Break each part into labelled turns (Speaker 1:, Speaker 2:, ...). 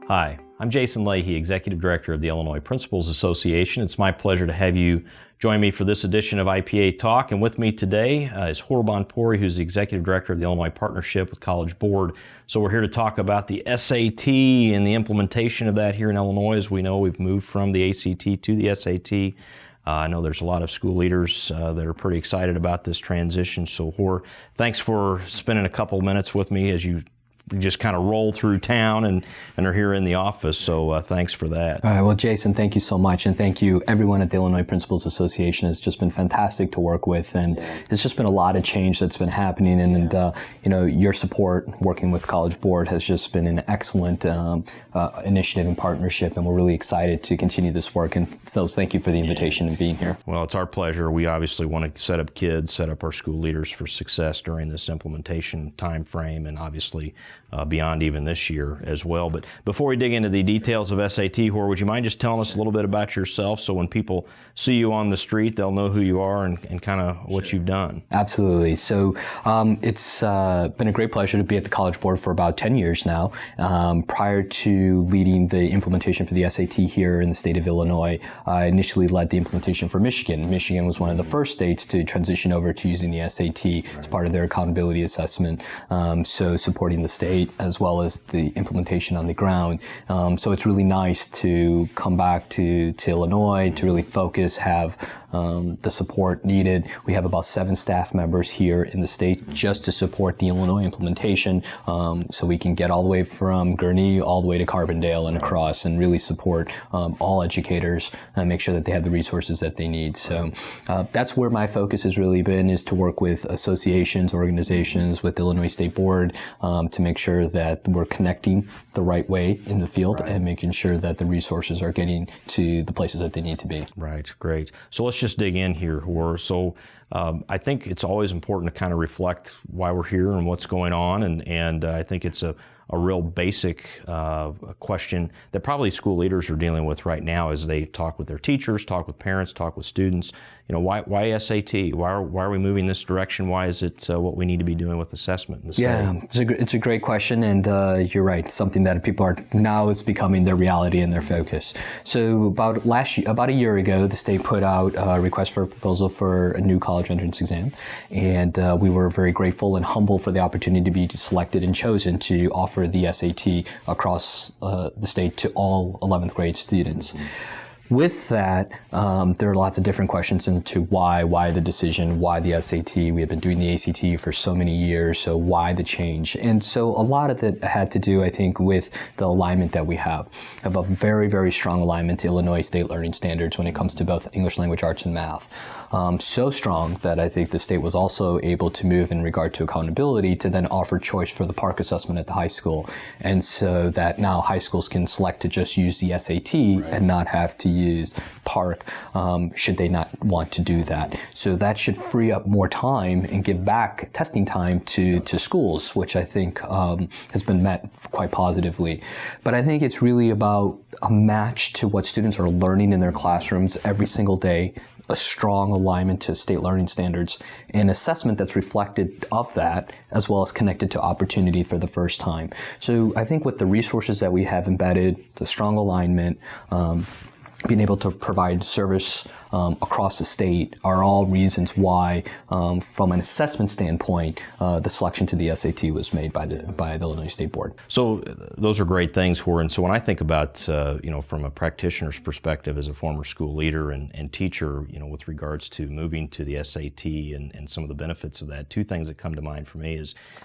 Speaker 1: Hi, I'm Jason Leahy, Executive Director of the Illinois Principals Association. It's my pleasure to have you join me for this edition of IPA Talk. And with me today is Hoor Bhanpuri, who's the Executive Director of the Illinois Partnership with College Board. So we're here to talk about the SAT and the implementation of that here in Illinois. As we know, we've moved from the ACT to the SAT. I know there's a lot of school leaders that are pretty excited about this transition. So Hoor, thanks for spending a couple minutes with me as you just kind of roll through town and are here in the office, so thanks for that.
Speaker 2: All right, well, Jason, thank you so much, and thank you everyone at the Illinois Principals Association. It's just been fantastic to work with, and it's just been a lot of change that's been happening, and your support working with College Board has just been an excellent initiative and partnership, and we're really excited to continue this work, and so thank you for the invitation and being here.
Speaker 1: Well, it's our pleasure. We obviously want to set up our school leaders for success during this implementation time frame, and obviously beyond even this year as well. But before we dig into the details of SAT, Hoor, would you mind just telling us a little bit about yourself so when people see you on the street, they'll know who you are and kind of what you've done?
Speaker 2: Absolutely. So it's been a great pleasure to be at the College Board for about 10 years now. Prior to leading the implementation for the SAT here in the state of Illinois, I initially led the implementation for Michigan. Michigan was one of the first states to transition over to using the SAT as part of their accountability assessment, so supporting the state as well as the implementation on the ground. So it's really nice to come back to Illinois to really focus, have the support needed. We have about 7 staff members here in the state just to support the Illinois implementation, so we can get all the way from Gurnee all the way to Carbondale and across and really support all educators and make sure that they have the resources that they need. So that's where my focus has really been, is to work with associations, organizations, with Illinois State Board to make sure that we're connecting the right way in the field and making sure that the resources are getting to the places that they need to be.
Speaker 1: Right, great. So let's just dig in here, Hoor. So I think it's always important to kind of reflect why we're here and what's going on, and I think it's a real basic question that probably school leaders are dealing with right now as they talk with their teachers, talk with parents, talk with students. You know, why SAT? Why are we moving this direction? Why is it what we need to be doing with assessment in the state?
Speaker 2: Yeah, it's a great question, and you're right. Something that people are now is becoming their reality and their focus. So about a year ago, the state put out a request for a proposal for a new college entrance exam, and we were very grateful and humble for the opportunity to be selected and chosen to offer the SAT across the state to all 11th grade students. With that, there are lots of different questions into why the decision, why the SAT. We have been doing the ACT for so many years, so why the change? And so a lot of it had to do, I think, with the alignment that we have. We have a very, very strong alignment to Illinois state learning standards when it comes to both English language arts and math. So strong that I think the state was also able to move in regard to accountability to then offer choice for the PARCC assessment at the high school. And so that now high schools can select to just use the SAT and not have to use PARCC should they not want to do that. So that should free up more time and give back testing time to schools, which I think has been met quite positively. But I think it's really about a match to what students are learning in their classrooms every single day, a strong alignment to state learning standards, and assessment that's reflected of that, as well as connected to opportunity for the first time. So I think with the resources that we have embedded, the strong alignment, being able to provide service across the state are all reasons why, from an assessment standpoint, the selection to the SAT was made by the Illinois State Board.
Speaker 1: So those are great things, Hoor. And so when I think about, from a practitioner's perspective as a former school leader and teacher, with regards to moving to the SAT and some of the benefits of that, 2 things that come to mind for me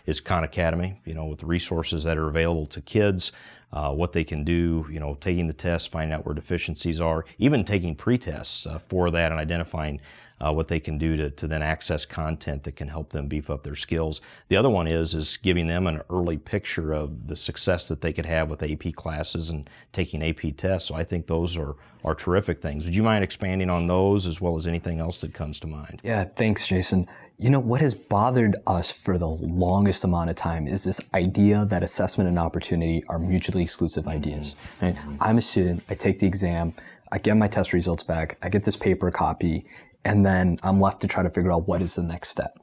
Speaker 1: is Khan Academy, with the resources that are available to kids, what they can do, taking the test, finding out where deficiencies are, even taking pre-tests for that and identifying what they can do to then access content that can help them beef up their skills. The other one is giving them an early picture of the success that they could have with AP classes and taking AP tests. So I think those are terrific things. Would you mind expanding on those as well as anything else that comes to mind?
Speaker 2: Yeah, thanks, Jason. What has bothered us for the longest amount of time is this idea that assessment and opportunity are mutually exclusive ideas. Right? I'm a student, I take the exam, I get my test results back, I get this paper copy, and then I'm left to try to figure out what is the next step.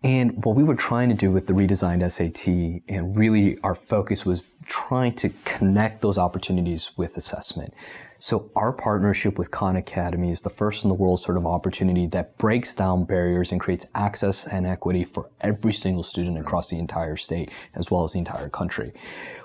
Speaker 2: And what we were trying to do with the redesigned SAT, and really our focus was trying to connect those opportunities with assessment. So our partnership with Khan Academy is the first in the world sort of opportunity that breaks down barriers and creates access and equity for every single student across the entire state, as well as the entire country.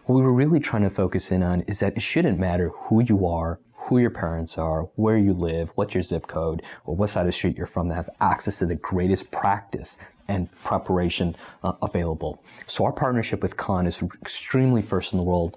Speaker 2: What we were really trying to focus in on is that it shouldn't matter who you are, who your parents are, where you live, what's your zip code, or what side of the street you're from, to have access to the greatest practice and preparation available. So our partnership with Khan is extremely first in the world,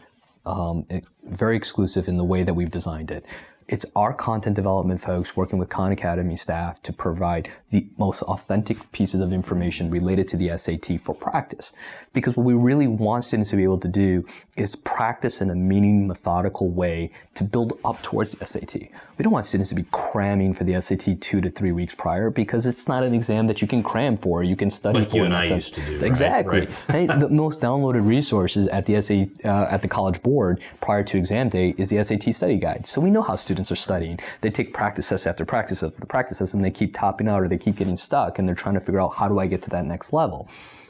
Speaker 2: very exclusive in the way that we've designed it. It's our content development folks working with Khan Academy staff to provide the most authentic pieces of information related to the SAT for practice. Because what we really want students to be able to do is practice in a methodical way to build up towards the SAT. We don't want students to be cramming for the SAT 2 to 3 weeks prior, because it's not an exam that you can cram for, you can study
Speaker 1: like
Speaker 2: for.
Speaker 1: You and I used to do,
Speaker 2: exactly.
Speaker 1: Right?
Speaker 2: The most downloaded resources at the at the College Board prior to exam day is the SAT study guide. So we know how students are studying. They take practice test after practice after practice test, and they keep topping out, or they keep getting stuck, and they're trying to figure out, how do I get to that next level?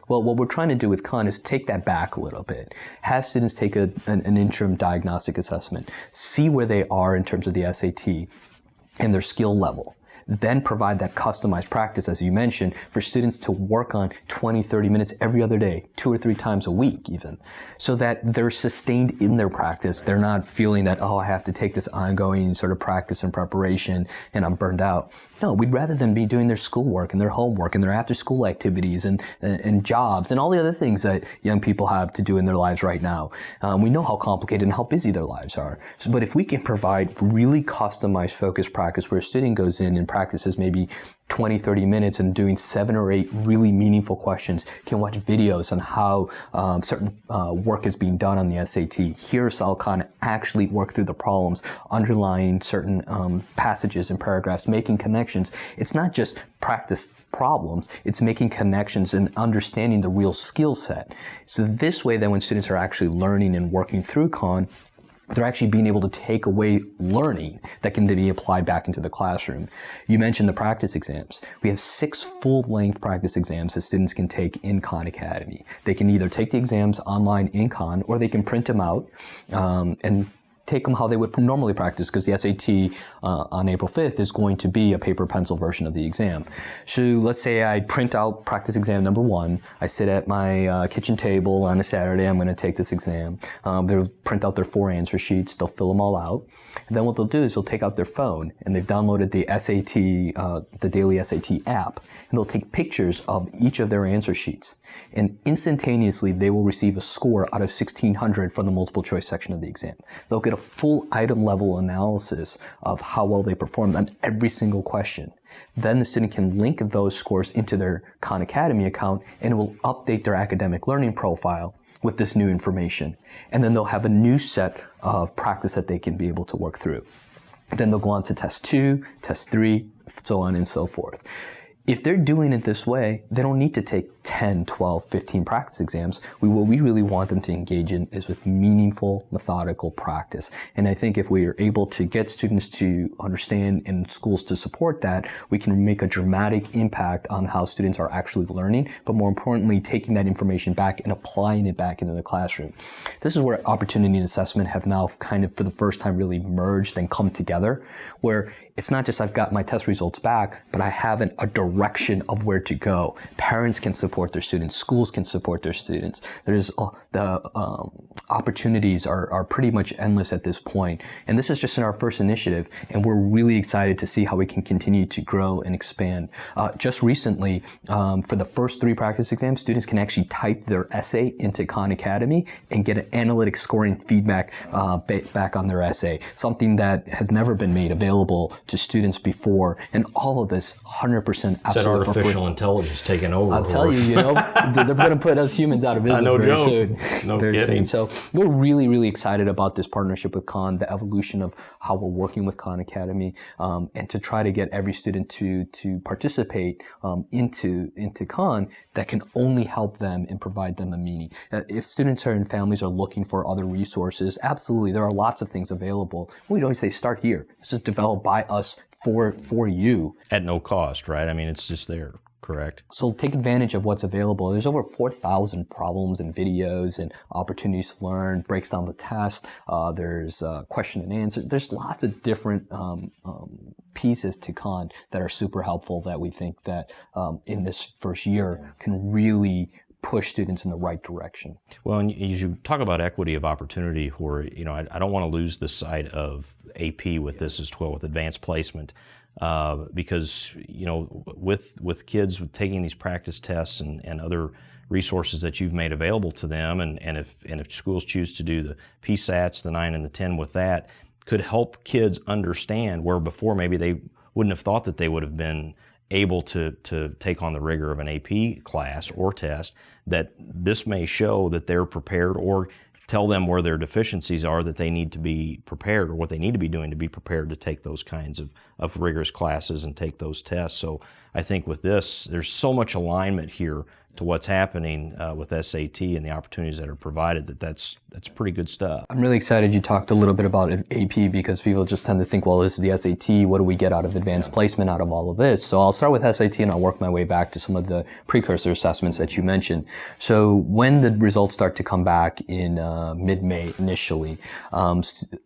Speaker 2: Well, what we're trying to do with Khan is take that back a little bit. Have students take an interim diagnostic assessment, see where they are in terms of the SAT and their skill level. Then provide that customized practice, as you mentioned, for students to work on 20, 30 minutes every other day, 2 or 3 times a week even, so that they're sustained in their practice. They're not feeling that, I have to take this ongoing sort of practice and preparation and I'm burned out. No, we'd rather them be doing their schoolwork and their homework and their after-school activities and jobs and all the other things that young people have to do in their lives right now. We know how complicated and how busy their lives are. But if we can provide really customized, focused practice where a student goes in and practices maybe 20, 30 minutes and doing 7 or 8 really meaningful questions, can watch videos on how certain work is being done on the SAT, hear Sal Khan actually work through the problems, underlying certain passages and paragraphs, making connections. It's not just practice problems, it's making connections and understanding the real skill set. So this way, then, when students are actually learning and working through Khan, they're actually being able to take away learning that can then be applied back into the classroom. You mentioned the practice exams. We have 6 full-length practice exams that students can take in Khan Academy. They can either take the exams online in Khan, or they can print them out and take them how they would normally practice, because the SAT on April 5th is going to be a paper pencil version of the exam. So let's say I print out practice exam number 1. I sit at my kitchen table on a Saturday. I'm going to take this exam. They'll print out their 4 answer sheets. They'll fill them all out. And then what they'll do is they'll take out their phone, and they've downloaded the SAT, the daily SAT app, and they'll take pictures of each of their answer sheets. And instantaneously, they will receive a score out of 1,600 from the multiple choice section of the exam. They'll get a full item level analysis of how well they performed on every single question. Then the student can link those scores into their Khan Academy account, and it will update their academic learning profile with this new information. And then they'll have a new set of practice that they can be able to work through. Then they'll go on to test 2, test 3, so on and so forth. If they're doing it this way, they don't need to take 10, 12, 15 practice exams. What we really want them to engage in is with meaningful, methodical practice. And I think if we are able to get students to understand and schools to support that, we can make a dramatic impact on how students are actually learning, but more importantly, taking that information back and applying it back into the classroom. This is where opportunity and assessment have now kind of for the first time really merged and come together, where it's not just I've got my test results back, but I have a direction of where to go. Parents can support their students. Schools can support their students. There's the opportunities are pretty much endless at this point. And this is just in our first initiative, and we're really excited to see how we can continue to grow and expand. Just recently, for the first 3 practice exams, students can actually type their essay into Khan Academy and get an analytic scoring feedback back on their essay, something that has never been made available to students before, and all of this 100% absolutely.
Speaker 1: Is that artificial intelligence taking over?
Speaker 2: I'll tell you, they're going to put us humans out of business very soon.
Speaker 1: No
Speaker 2: very
Speaker 1: kidding.
Speaker 2: soon. So we're really, really excited about this partnership with Khan, the evolution of how we're working with Khan Academy, and to try to get every student to participate into Khan that can only help them and provide them a meaning. If students and families are looking for other resources, absolutely, there are lots of things available. We'd always say start here. This is developed by us for you.
Speaker 1: At no cost, right? I mean, it's just there. correct?
Speaker 2: So take advantage of what's available. There's over 4,000 problems and videos and opportunities to learn, breaks down the test. There's question and answer. There's lots of different pieces to Khan that are super helpful that we think that in this first year can really push students in the right direction.
Speaker 1: Well, and you talk about equity of opportunity, where I don't want to lose the sight of AP with this as well, with advanced placement, because with kids taking these practice tests and other resources that you've made available to them, and if schools choose to do the PSATs, the 9 and the 10 with that, could help kids understand where before maybe they wouldn't have thought that they would have been able to take on the rigor of an AP class or test, that this may show that they're prepared, or tell them where their deficiencies are that they need to be prepared, or what they need to be doing to be prepared to take those kinds of rigorous classes and take those tests. So I think with this, there's so much alignment here to what's happening with SAT and the opportunities that are provided, that's pretty good stuff.
Speaker 2: I'm really excited you talked a little bit about AP, because people just tend to think, well, this is the SAT, what do we get out of advanced placement out of all of this? So I'll start with SAT and I'll work my way back to some of the precursor assessments that you mentioned. So when the results start to come back in mid-May initially,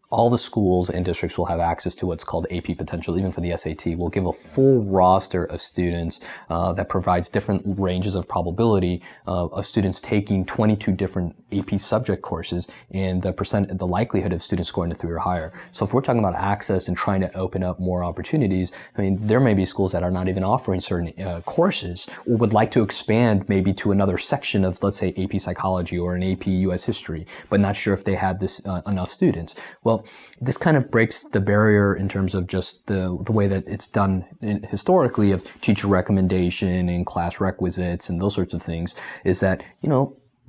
Speaker 2: all the schools and districts will have access to what's called AP Potential, even for the SAT. We'll give a full roster of students that provides different ranges of probability of students taking 22 different AP subject courses, and the likelihood of students scoring a 3 or higher. So if we're talking about access and trying to open up more opportunities, I mean, there may be schools that are not even offering certain courses, or would like to expand maybe to another section of, let's say, AP Psychology or an AP US History, but not sure if they had this enough students. Well, this kind of breaks the barrier in terms of just the way that it's done historically of teacher recommendation and class requisites and those sorts of things, is that,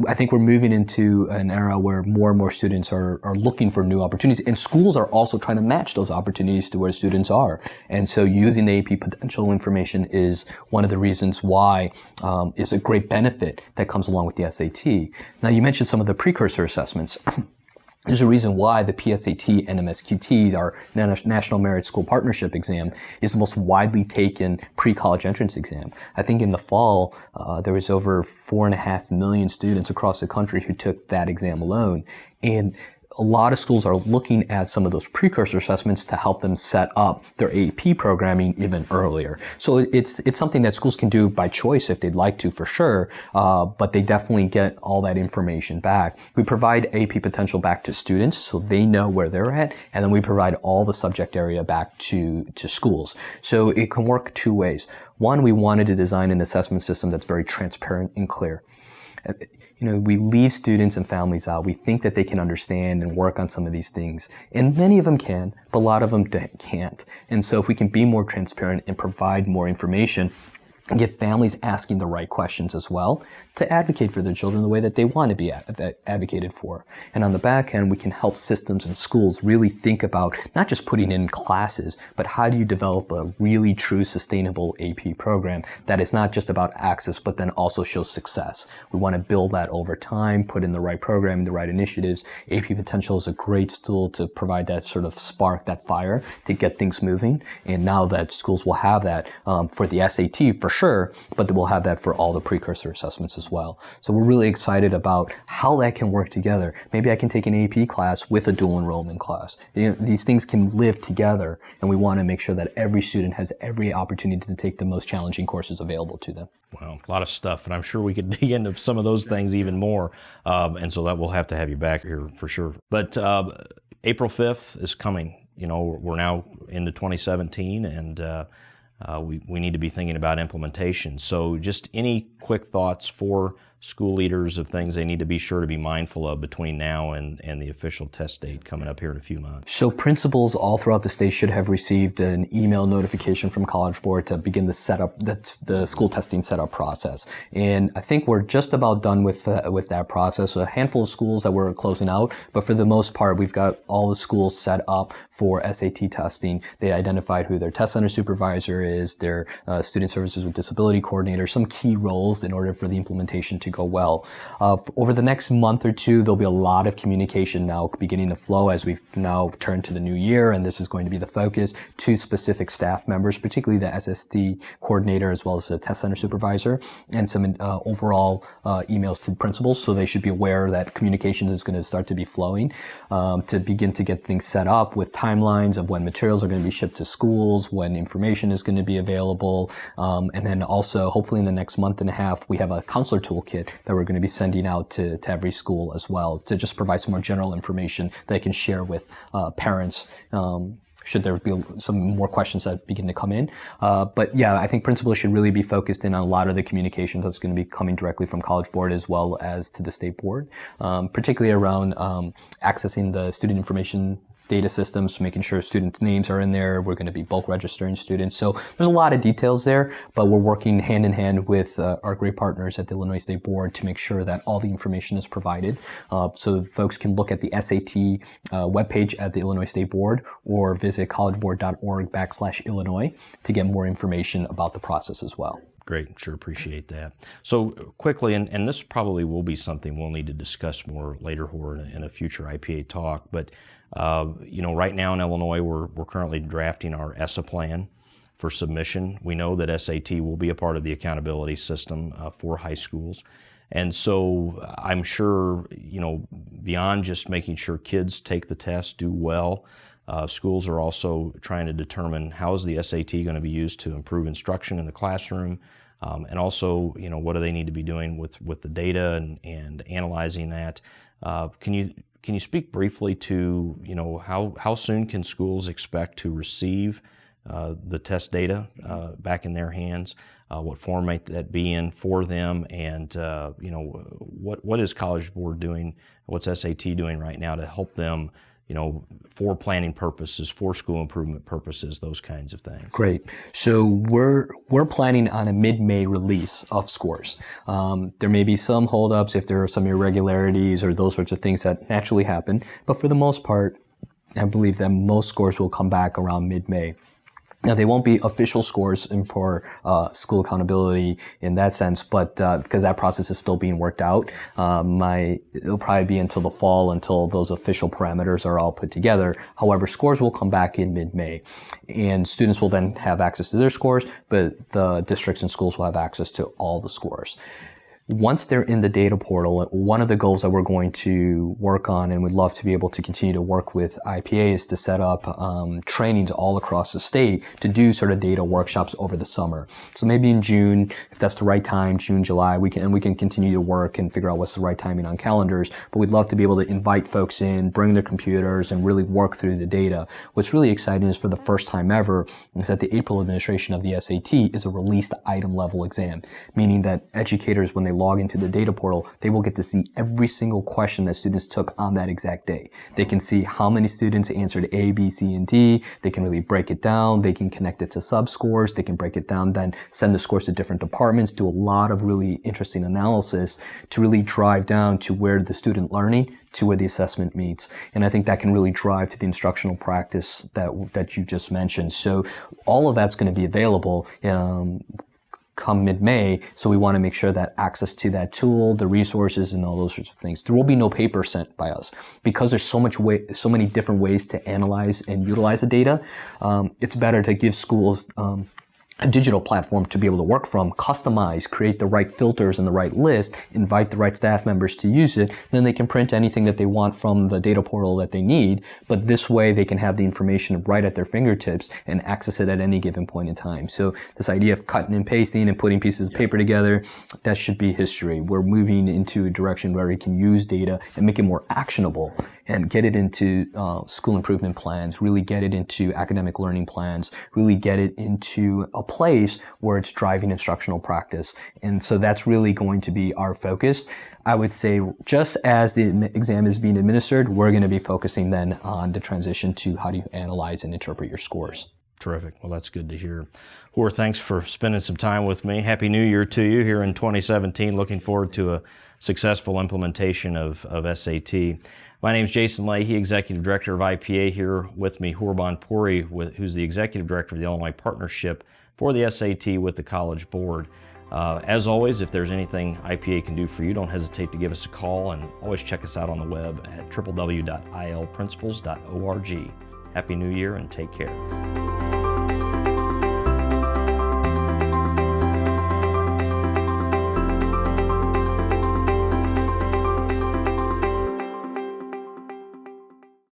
Speaker 2: I think we're moving into an era where more and more students are looking for new opportunities, and schools are also trying to match those opportunities to where students are. And so using the AP Potential information is one of the reasons why is a great benefit that comes along with the SAT. Now, you mentioned some of the precursor assessments. There's a reason why the PSAT and MSQT, our National Merit School Partnership exam, is the most widely taken pre-college entrance exam. I think in the fall, there was over 4.5 million students across the country who took that exam alone. And a lot of schools are looking at some of those precursor assessments to help them set up their AP programming even earlier. So it's something that schools can do by choice if they'd like to, for sure, but they definitely get all that information back. We provide AP Potential back to students so they know where they're at, and then we provide all the subject area back to schools. So it can work two ways. One, we wanted to design an assessment system that's very transparent and clear. We leave students and families out. We think that they can understand and work on some of these things. And many of them can, but a lot of them can't. And so if we can be more transparent and provide more information, and get families asking the right questions as well to advocate for their children the way that they want to be advocated for. And on the back end, we can help systems and schools really think about not just putting in classes, but how do you develop a really true sustainable AP program that is not just about access, but then also shows success. We want to build that over time, put in the right programming, the right initiatives. AP Potential is a great tool to provide that sort of spark, that fire to get things moving. And now that schools will have that for the SAT, for sure, but we'll have that for all the precursor assessments as well. So we're really excited about how that can work together. Maybe I can take an AP class with a dual enrollment class. These things can live together, and we want to make sure that every student has every opportunity to take the most challenging courses available to them.
Speaker 1: Well, a lot of stuff, and I'm sure we could dig into some of those things even more, and so that we'll have to have you back here for sure. But April 5th is coming. We're now into 2017, and we need to be thinking about implementation. So just any quick thoughts for school leaders of things they need to be sure to be mindful of between now and the official test date coming up here in a few months?
Speaker 2: So principals all throughout the state should have received an email notification from College Board to begin the setup, that's the school testing setup process. And I think we're just about done with that process. So a handful of schools that we're closing out, but for the most part, we've got all the schools set up for SAT testing. They identified who their test center supervisor is, their student services with disability coordinator, some key roles in order for the implementation to to go well. Over the next month or two, there'll be a lot of communication now beginning to flow as we've now turned to the new year, and this is going to be the focus to specific staff members, particularly the SSD coordinator as well as the test center supervisor, and some overall emails to principals, so they should be aware that communication is going to start to be flowing to begin to get things set up with timelines of when materials are going to be shipped to schools, when information is going to be available, and then also hopefully in the next month and a half we have a counselor toolkit that we're going to be sending out to every school as well to just provide some more general information they can share with parents should there be some more questions that begin to come in. But yeah, I think principals should really be focused in on a lot of the communications that's going to be coming directly from College Board as well as to the State Board, particularly around accessing the student information data systems, making sure students' names are in there. We're going to be bulk registering students. So there's a lot of details there, but we're working hand in hand with our great partners at the Illinois State Board to make sure that all the information is provided. So folks can look at the SAT webpage at the Illinois State Board or visit collegeboard.org/Illinois to get more information about the process as well.
Speaker 1: Great, sure appreciate that. So quickly, and this probably will be something we'll need to discuss more later, Hoor, in a future IPA talk, but right now in Illinois, we're currently drafting our ESSA plan for submission. We know that SAT will be a part of the accountability system for high schools. And so I'm sure, beyond just making sure kids take the test, do well, schools are also trying to determine how is the SAT going to be used to improve instruction in the classroom, and also, what do they need to be doing with the data and analyzing that. Can you speak briefly to, how soon can schools expect to receive the test data back in their hands? What form might that be in for them? And, what is College Board doing? What's SAT doing right now to help them, for planning purposes, for school improvement purposes, those kinds of things?
Speaker 2: Great. So we're planning on a mid-May release of scores. There may be some holdups if there are some irregularities or those sorts of things that naturally happen, but for the most part, I believe that most scores will come back around mid-May. Now, they won't be official scores for school accountability in that sense, but because that process is still being worked out, it'll probably be until the fall until those official parameters are all put together. However, scores will come back in mid-May, and students will then have access to their scores, but the districts and schools will have access to all the scores. Once they're in the data portal, one of the goals that we're going to work on and would love to be able to continue to work with IPA is to set up trainings all across the state to do sort of data workshops over the summer. So maybe in June, if that's the right time, June, July, we can continue to work and figure out what's the right timing on calendars. But we'd love to be able to invite folks in, bring their computers, and really work through the data. What's really exciting is for the first time ever is that the April administration of the SAT is a released item level exam, meaning that educators, when they log into the data portal, they will get to see every single question that students took on that exact day. They can see how many students answered A, B, C, and D. They can really break it down. They can connect it to sub-scores. They can break it down, then send the scores to different departments, do a lot of really interesting analysis to really drive down to where the student learning to where the assessment meets. And I think that can really drive to the instructional practice that you just mentioned. So all of that's going to be available come mid-May, so we want to make sure that access to that tool, the resources, and all those sorts of things. There will be no paper sent by us because there's so many different ways to analyze and utilize the data. It's better to give schools a digital platform to be able to work from, customize, create the right filters and the right list, invite the right staff members to use it, then they can print anything that they want from the data portal that they need. But this way they can have the information right at their fingertips and access it at any given point in time. So this idea of cutting and pasting and putting pieces of paper together, that should be history. We're moving into a direction where we can use data and make it more actionable and get it into school improvement plans, really get it into academic learning plans, really get it into a place where it's driving instructional practice. And so that's really going to be our focus. I would say just as the exam is being administered, we're going to be focusing then on the transition to how do you analyze and interpret your scores.
Speaker 1: Terrific. Well, that's good to hear. Hoor, thanks for spending some time with me. Happy New Year to you here in 2017. Looking forward to a successful implementation of SAT. My name is Jason Leahy, Executive Director of IPA. Here with me, Hoor Bhanpuri, who's the Executive Director of the Illinois Partnership for the SAT with the College Board. As always, if there's anything IPA can do for you, don't hesitate to give us a call, and always check us out on the web at www.ilprinciples.org. Happy New Year and take care.